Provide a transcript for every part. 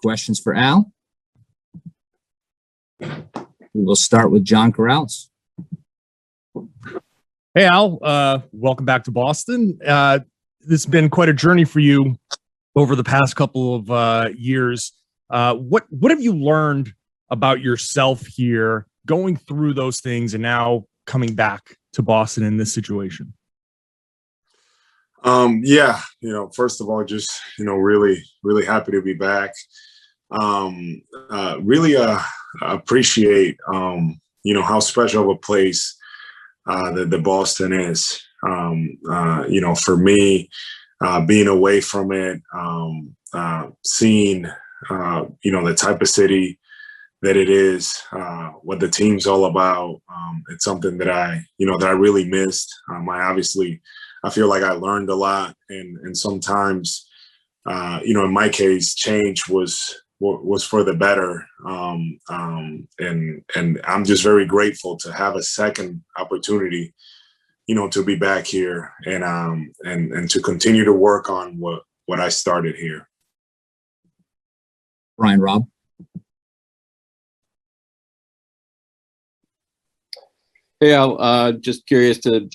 questions for Al. We will start with John Corrales. Hey, Al, welcome back to Boston. This has been quite a journey for you over the past couple of years. What have you learned about yourself here, going through those things and now coming back to Boston in this situation? Yeah, first of all, just, really, really happy to be back. Really appreciate, how special of a place that Boston is. For me, being away from it, seeing, the type of city that it is, what the team's all about. It's something that I really missed. I feel like I learned a lot, and sometimes, in my case, change was for the better. And I'm just very grateful to have a second opportunity, to be back here and to continue to work on what I started here. Brian Robb. Hey, Al, just curious to,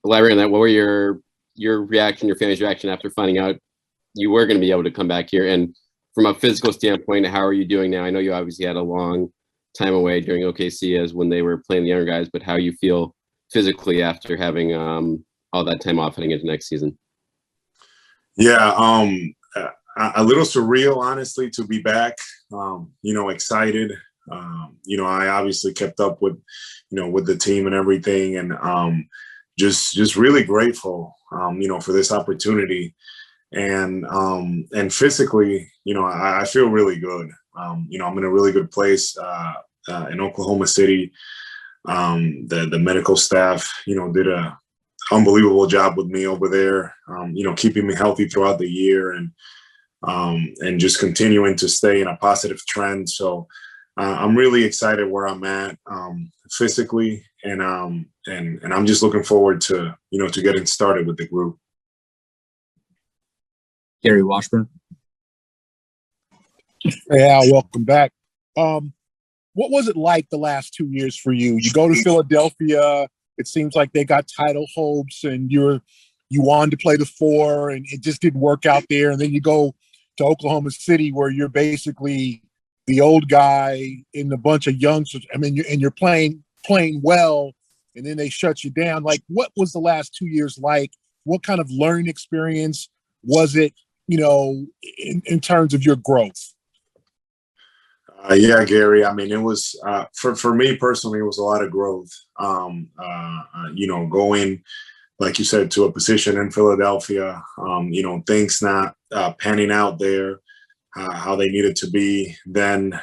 elaborate on that. What were your reaction, your family's reaction after finding out you were going to be able to come back here? And from a physical standpoint, how are you doing now? I know you obviously had a long time away during OKC as when they were playing the younger guys, but how you feel physically after having all that time off heading into next season? Yeah, a little surreal, honestly, to be back. Excited. I obviously kept up with, with the team and everything, and just really grateful, for this opportunity. And physically, I feel really good. I'm in a really good place in Oklahoma City. The medical staff, did a unbelievable job with me over there, keeping me healthy throughout the year and just continuing to stay in a positive trend. So I'm really excited where I'm at physically, and I'm just looking forward to, to getting started with the group. Gary Washburn. Hey, Al, welcome back. What was it like the last 2 years for you? You go to Philadelphia, it seems like they got title hopes, and you wanted to play the 4, and it just didn't work out there. And then you go to Oklahoma City, where you're basically the old guy in a bunch of youngsters. I mean, you're playing well, and then they shut you down. Like, what was the last 2 years like? What kind of learning experience was it, in terms of your growth? Yeah, Gary. I mean, it was for me personally, it was a lot of growth. Going, like you said, to a position in Philadelphia, things not panning out there how they needed to be. Then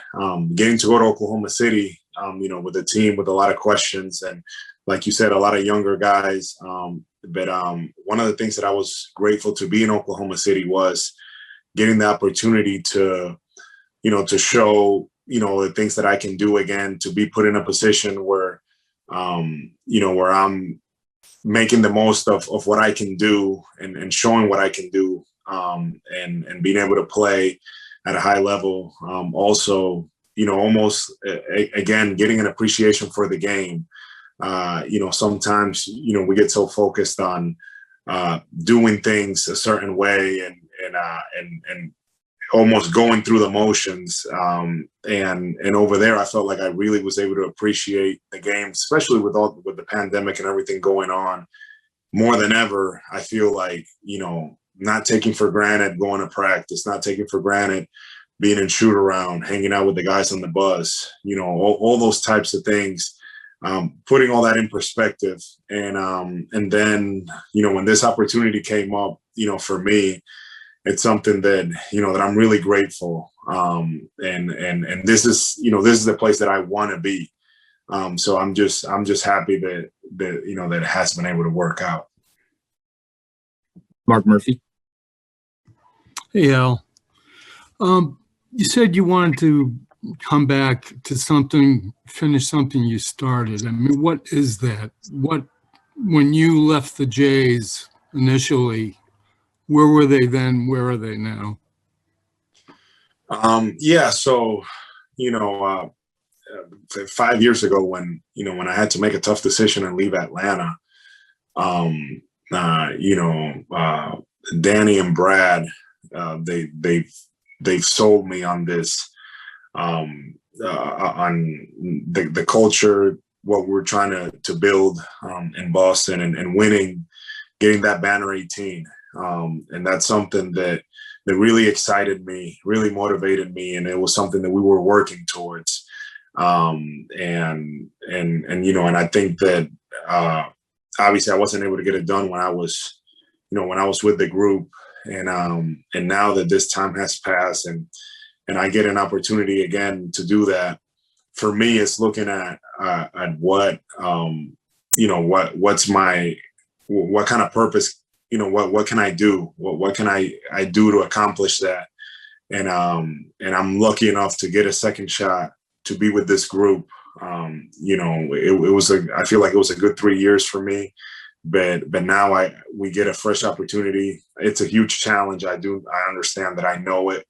getting to go to Oklahoma City, with a team with a lot of questions, and like you said, a lot of younger guys. But one of the things that I was grateful to be in Oklahoma City was getting the opportunity to show, the things that I can do again, to be put in a position where, where I'm making the most of what I can do and showing what I can do, and being able to play at a high level. Also, almost again, getting an appreciation for the game. Sometimes, we get so focused on doing things a certain way and almost going through the motions. And over there, I felt like I really was able to appreciate the game, especially with the pandemic and everything going on. More than ever, I feel like, not taking for granted going to practice, not taking for granted being in shoot around, hanging out with the guys on the bus, all those types of things. Putting all that in perspective, and then when this opportunity came up, for me, it's something that that I'm really grateful. And this is the place that I want to be. So I'm just happy that it has been able to work out. Mark Murphy. Hey, Al. You said you wanted to come back to finish something you started. I mean, what is that? When you left the Jays initially, where were they then? Where are they now? Yeah, so, 5 years ago when I had to make a tough decision and leave Atlanta, um, Danny and Brad, they've sold me on this, on the culture, what we're trying to build in Boston, and winning, getting that banner 18. And that's something that really excited me, really motivated me, and it was something that we were working towards. And I think that obviously I wasn't able to get it done when I was with the group, and now that this time has passed, and I get an opportunity again to do that, for me it's looking at what what kind of purpose, what can I do, what can I do to accomplish that, and I'm lucky enough to get a second shot to be with this group. I feel like it was a good 3 years for me, but now we get a fresh opportunity. It's a huge challenge. I understand that, I know it,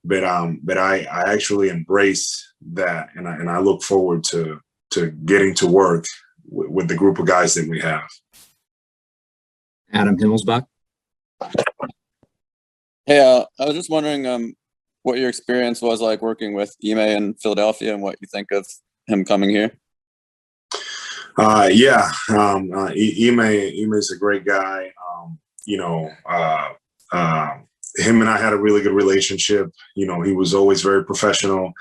but I actually embrace that, and I look forward to getting to work with the group of guys that we have. Adam Himmelsbach. Hey, I was just wondering what your experience was like working with Ime in Philadelphia and what you think of him coming here. Ime is a great guy. Him and I had a really good relationship. He was always very professional.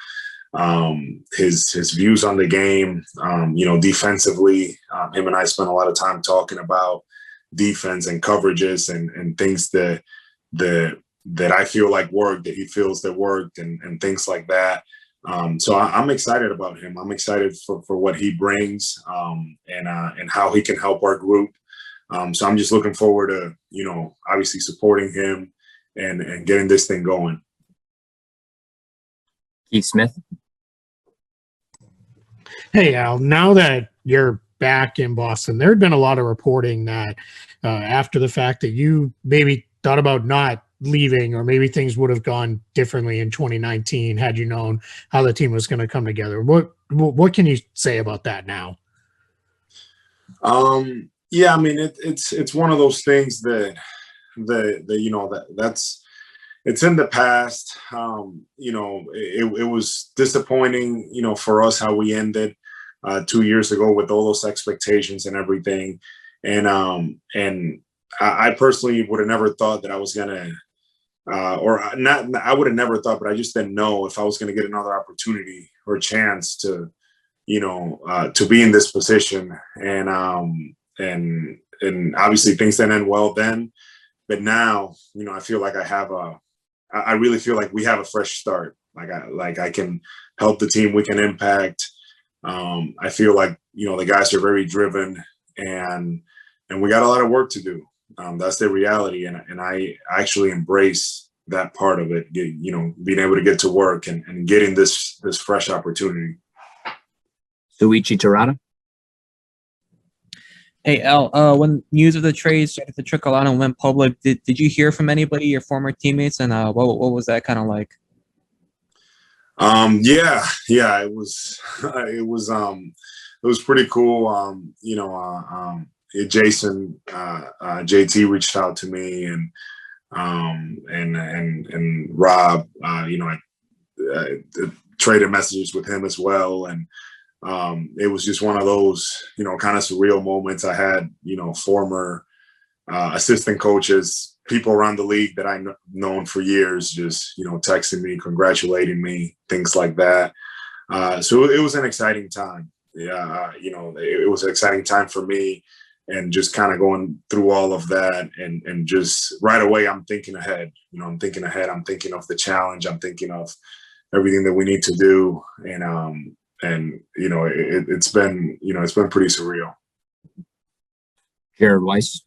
His views on the game, defensively, him and I spent a lot of time talking about defense and coverages and things that I feel like worked, that he feels that worked, and things like that. So I'm excited about him. I'm excited for what he brings, and how he can help our group. So I'm just looking forward to, obviously supporting him and getting this thing going. Keith Smith. Hey, Al, now that you're back in Boston, there had been a lot of reporting that after the fact that you maybe thought about not leaving, or maybe things would have gone differently in 2019 had you known how the team was going to come together. What can you say about that now? Yeah, I mean, it's one of those things that that's it's in the past. It was disappointing, for us, how we ended 2 years ago with all those expectations and everything. And I personally would have never thought that I was gonna, I would have never thought, but I just didn't know if I was gonna get another opportunity or chance to be in this position. And obviously things didn't end well then, but now, I feel like I really feel like we have a fresh start. Like I can help the team, we can impact. I feel like, the guys are very driven, and we got a lot of work to do. That's the reality. And I actually embrace that part of it, being able to get to work and getting this fresh opportunity. Suichi Terada. Hey, Al, when news of the trade started to trickle out and went public, did you hear from anybody, your former teammates, and what was that kind of like? Yeah, it was pretty cool. Jason, JT reached out to me, and Rob, I traded messages with him as well. And it was just one of those, kind of surreal moments. I had, former assistant coaches, people around the league that I've known for years, just, texting me, congratulating me, things like that. So it was an exciting time. Yeah, it was an exciting time for me, and just kind of going through all of that, and just right away, I'm thinking ahead. I'm thinking ahead. I'm thinking of the challenge. I'm thinking of everything that we need to do, and it's been pretty surreal. Jared Weiss.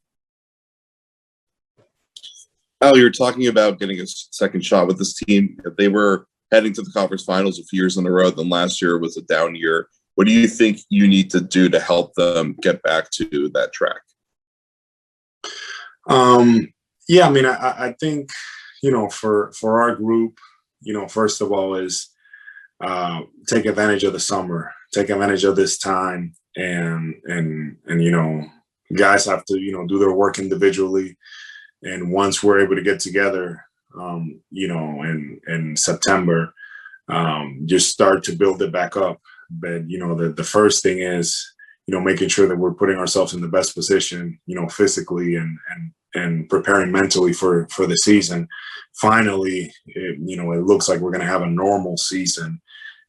Al, you're talking about getting a second shot with this team. They were heading to the conference finals a few years in a row. Then last year was a down year. What do you think you need to do to help them get back to that track? Yeah, I mean, I think, for our group, first of all is take advantage of the summer, take advantage of this time, and guys have to do their work individually, and once we're able to get together, in September, just start to build it back up. But the first thing is making sure that we're putting ourselves in the best position, physically and preparing mentally for the season. Finally, it looks like we're going to have a normal season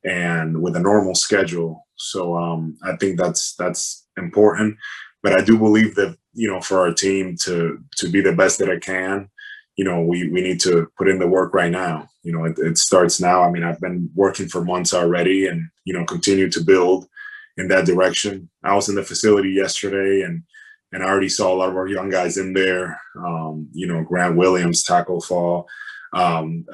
and with a normal schedule. So I think that's important. But I do believe that for our team to be the best that it can, we need to put in the work right now. It starts now. I mean, I've been working for months already, and continue to build in that direction. I was in the facility yesterday, and I already saw a lot of our young guys in there. Grant Williams, tackle fall. Some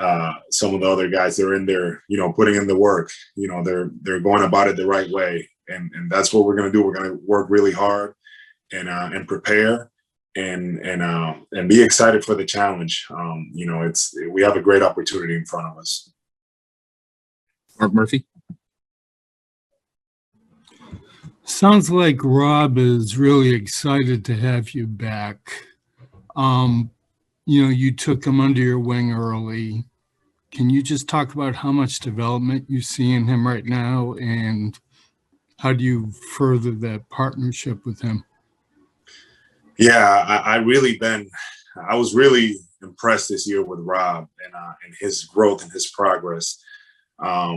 of the other guys, they're in there, putting in the work. They're going about it the right way, and that's what we're going to do. We're going to work really hard and prepare and be excited for the challenge. We have a great opportunity in front of us. Mark Murphy. Sounds like Rob is really excited to have you back. You took him under your wing early. Can you just talk about how much development you see in him right now, and how do you further that partnership with him? Yeah, I was really impressed this year with Rob and his growth and his progress. I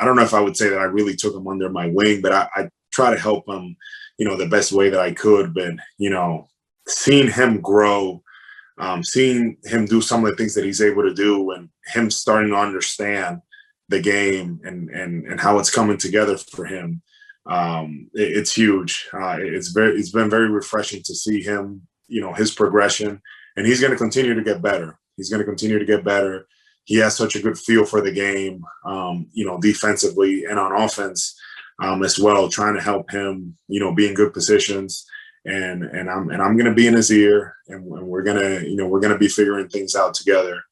don't know if I would say that I really took him under my wing, but I try to help him, the best way that I could. But, seeing him grow, seeing him do some of the things that he's able to do, and him starting to understand the game and how it's coming together for him, it's huge. It's been very refreshing to see him, his progression, and he's going to continue to get better. He has such a good feel for the game, defensively and on offense as well, trying to help him, be in good positions. And I'm going to be in his ear, and we're going to be figuring things out together.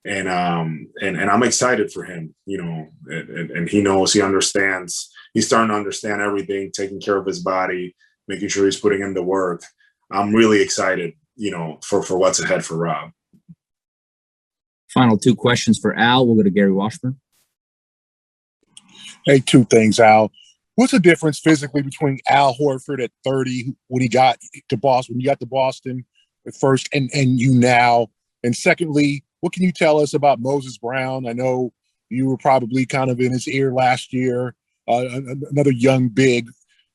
And I'm excited for him, and he knows, he understands. He's starting to understand everything, taking care of his body, making sure he's putting in the work. I'm really excited, for what's ahead for Rob. Final two questions for Al. We'll go to Gary Washburn. Hey, two things, Al. What's the difference physically between Al Horford at 30 when he got to Boston at first and you now? And secondly, what can you tell us about Moses Brown? I know you were probably kind of in his ear last year, another young big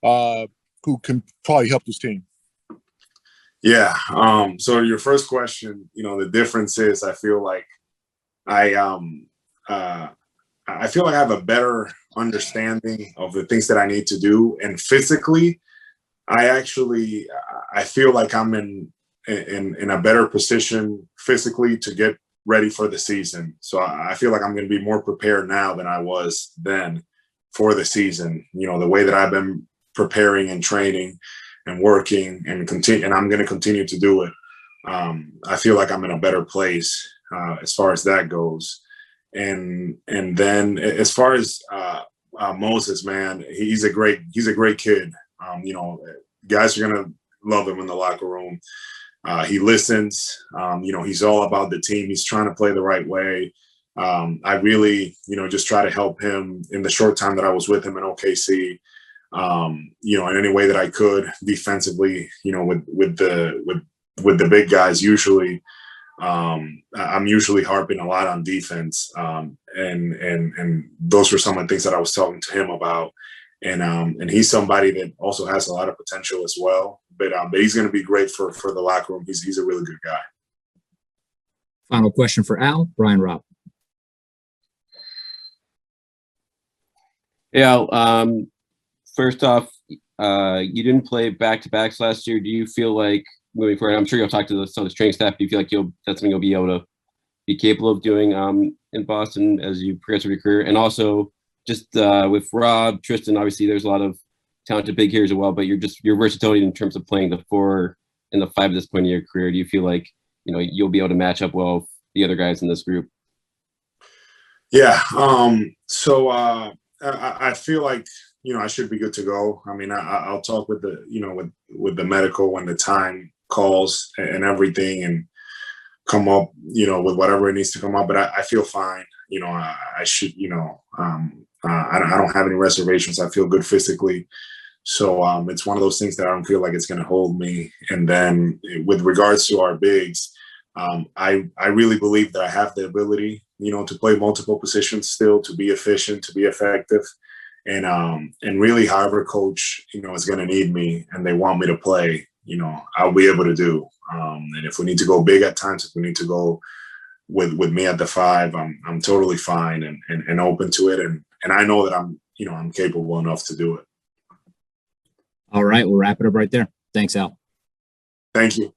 who can probably help this team. Yeah. So your first question, the difference is I feel like I feel like I have a better understanding of the things that I need to do, and physically, I feel like I'm in a better position physically to get ready for the season. So I feel like I'm going to be more prepared now than I was then for the season. The way that I've been preparing and training and working and I'm going to continue to do it. I feel like I'm in a better place as far as that goes. And then as far as Moses, man, he's a great kid. Guys are gonna love him in the locker room. He listens. He's all about the team. He's trying to play the right way. I really, just try to help him in the short time that I was with him in OKC. In any way that I could defensively. With the big guys usually. I'm usually harping a lot on defense, and those were some of the things that I was talking to him about. And he's somebody that also has a lot of potential as well. But he's going to be great for the locker room. He's a really good guy. Final question for Al, Brian Robb. Yeah. First off, you didn't play back-to-backs last year. Do you feel like moving forward, I'm sure you'll talk to the Celtics training staff. Do you feel like that's something you'll be able to be capable of doing in Boston as you progress with your career? And also, just with Rob, Tristan, obviously there's a lot of talented big here as well, but your versatility in terms of playing the 4 and the 5 at this point in your career, do you feel like you'll be able to match up well with the other guys in this group? Yeah. So I feel like, I should be good to go. I mean, I'll talk with the, with the medical when the time calls and everything, and come up, with whatever it needs to come up. But I feel fine. I should, I don't have any reservations. I feel good physically. So it's one of those things that I don't feel like it's going to hold me. And then with regards to our bigs, I really believe that I have the ability, to play multiple positions still, to be efficient, to be effective. And really, however coach, is going to need me and they want me to play, I'll be able to do. And if we need to go big at times, if we need to go with me at the 5, I'm totally fine and open to it. And I know that I'm capable enough to do it. All right, we'll wrap it up right there. Thanks, Al. Thank you.